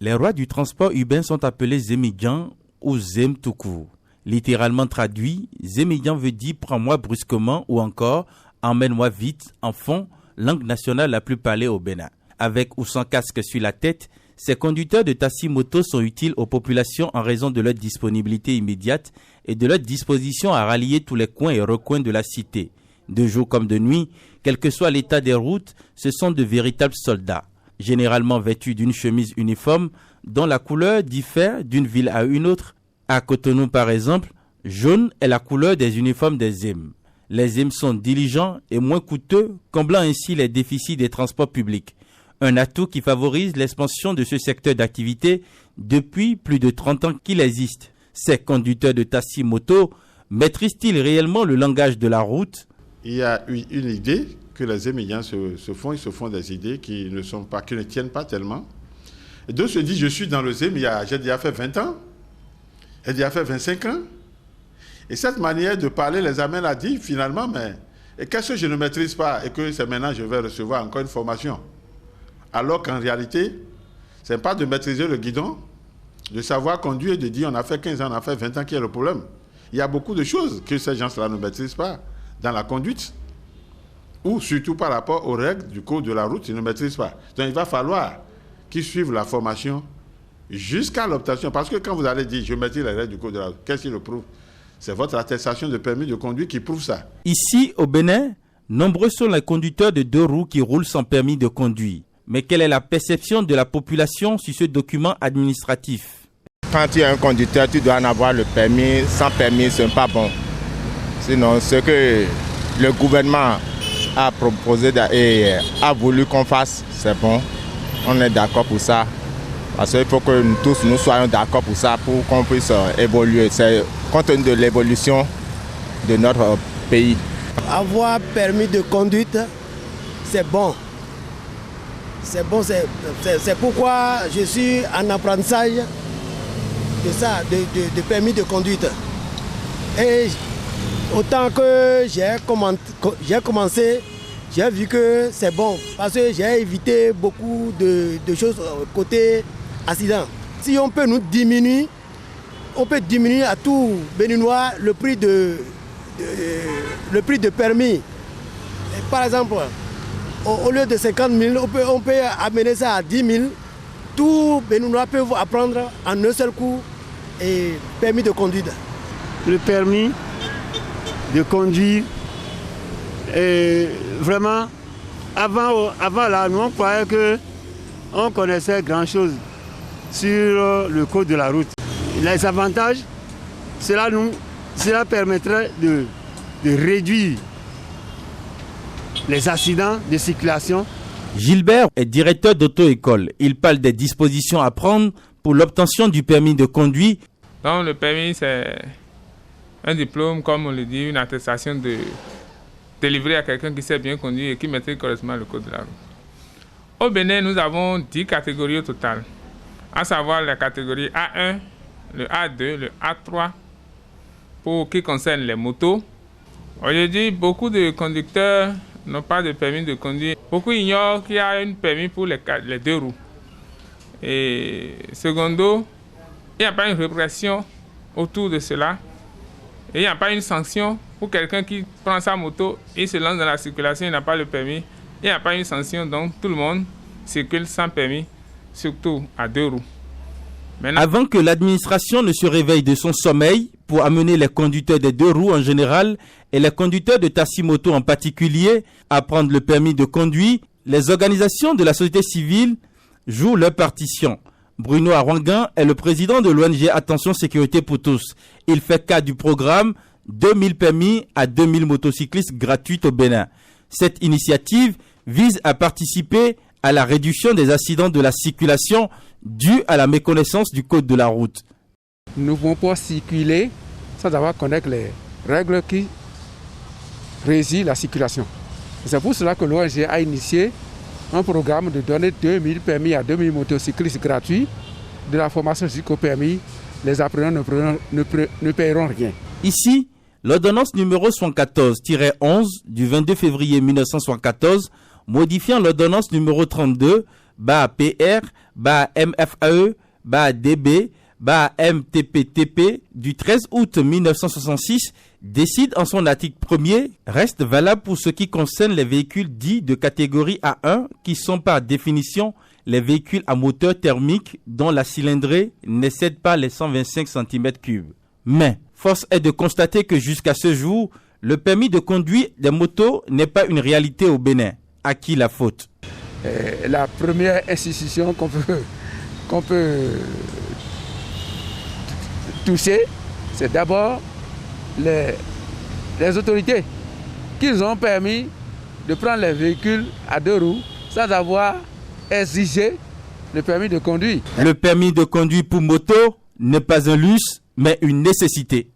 Les rois du transport urbain sont appelés Zémidjan ou Zem tout court. Littéralement traduit, Zémidjan veut dire « prends-moi brusquement » ou encore « emmène-moi vite » en fond, langue nationale la plus parlée au Bénin. Avec ou sans casque sur la tête, ces conducteurs de taxi-moto sont utiles aux populations en raison de leur disponibilité immédiate et de leur disposition à rallier tous les coins et recoins de la cité. De jour comme de nuit, quel que soit l'état des routes, ce sont de véritables soldats, généralement vêtus d'une chemise uniforme dont la couleur diffère d'une ville à une autre. À Cotonou par exemple, jaune est la couleur des uniformes des Zem. Les Zem sont diligents et moins coûteux, comblant ainsi les déficits des transports publics. Un atout qui favorise l'expansion de ce secteur d'activité depuis plus de 30 ans qu'il existe. Ces conducteurs de taxi-moto maîtrisent-ils réellement le langage de la route? Il y a une idée que les Zémidjans ils se font des idées qui ne tiennent pas tellement. Et d'autres se disent, je suis dans le Zém, j'ai déjà fait 20 ans, j'ai déjà fait 25 ans. Et cette manière de parler les amène à dire finalement, mais qu'est-ce que je ne maîtrise pas et que c'est maintenant que je vais recevoir encore une formation? Alors qu'en réalité, ce n'est pas de maîtriser le guidon, de savoir conduire, de dire on a fait 15 ans, on a fait 20 ans, qui est le problème. Il y a beaucoup de choses que ces gens-là ne maîtrisent pas dans la conduite, ou surtout par rapport aux règles du code de la route, ils ne maîtrisent pas. Donc il va falloir qu'ils suivent la formation jusqu'à l'obtention. Parce que quand vous allez dire je maîtrise les règles du code de la route, qu'est-ce qui le prouve? C'est votre attestation de permis de conduire qui prouve ça. Ici, au Bénin, nombreux sont les conducteurs de 2 roues qui roulent sans permis de conduire. Mais quelle est la perception de la population sur ce document administratif? Quand tu es un conducteur, tu dois en avoir le permis. Sans permis, ce n'est pas bon. Sinon, ce que le gouvernement a proposé et a voulu qu'on fasse, c'est bon. On est d'accord pour ça. Parce qu'il faut que nous tous nous soyons d'accord pour ça, pour qu'on puisse évoluer. C'est compte tenu de l'évolution de notre pays. Avoir permis de conduite, c'est bon. C'est bon, c'est pourquoi je suis en apprentissage de ça, de permis de conduite. Et autant que j'ai commencé, j'ai vu que c'est bon, parce que j'ai évité beaucoup de choses côté accident. Si on peut nous diminuer, on peut diminuer à tout Béninois le prix de permis. Et par exemple, au lieu de 50 000, on peut amener ça à 10 000. Tout Béninois peut apprendre en un seul coup et permis de conduire. Le permis de conduire, et vraiment, avant là, nous on croyait qu'on connaissait grand chose sur le code de la route. Les avantages, cela permettrait de réduire les accidents de circulation. Gilbert est directeur d'auto-école. Il parle des dispositions à prendre pour l'obtention du permis de conduire. Donc le permis, c'est un diplôme, comme on le dit, une attestation délivrée à quelqu'un qui sait bien conduire et qui maîtrise correctement le code de la route. Au Bénin, nous avons 10 catégories au total, à savoir la catégorie A1, le A2, le A3, pour qui concerne les motos. Aujourd'hui, beaucoup de conducteurs n'ont pas de permis de conduire. Beaucoup ignorent qu'il y a un permis pour les 2 roues. Et secondo, il n'y a pas une répression autour de cela. Et il n'y a pas une sanction pour quelqu'un qui prend sa moto et se lance dans la circulation, il n'a pas le permis. Il n'y a pas une sanction, donc tout le monde circule sans permis, surtout à 2 roues. Maintenant, avant que l'administration ne se réveille de son sommeil pour amener les conducteurs des 2 roues en général et les conducteurs de taxi-moto en particulier à prendre le permis de conduire, les organisations de la société civile jouent leur partition. Bruno Arwangan est le président de l'ONG Attention Sécurité pour tous. Il fait cas du programme 2000 permis à 2000 motocyclistes gratuites au Bénin. Cette initiative vise à participer à la réduction des accidents de la circulation dus à la méconnaissance du code de la route. Nous ne pouvons pas circuler sans avoir connaître les règles qui régissent la circulation. C'est pour cela que l'ONG a initié un programme de donner 2000 permis à 2000 motocyclistes gratuits. De la formation jusqu'au permis, les apprenants ne paieront rien. Ici, l'ordonnance numéro 74-11 du 22 février 1974, modifiant l'ordonnance numéro 32 PR, MFAE, DB, MTPTP du 13 août 1966 décide en son article 1er reste valable pour ce qui concerne les véhicules dits de catégorie A1 qui sont par définition les véhicules à moteur thermique dont la cylindrée n'excède pas les 125 cm3. Mais force est de constater que jusqu'à ce jour, le permis de conduire des motos n'est pas une réalité au Bénin. À qui la faute? La première institution qu'on peut toucher, c'est d'abord les autorités qui ont permis de prendre les véhicules à 2 roues sans avoir exigé le permis de conduire. Le permis de conduire pour moto n'est pas un luxe, mais une nécessité.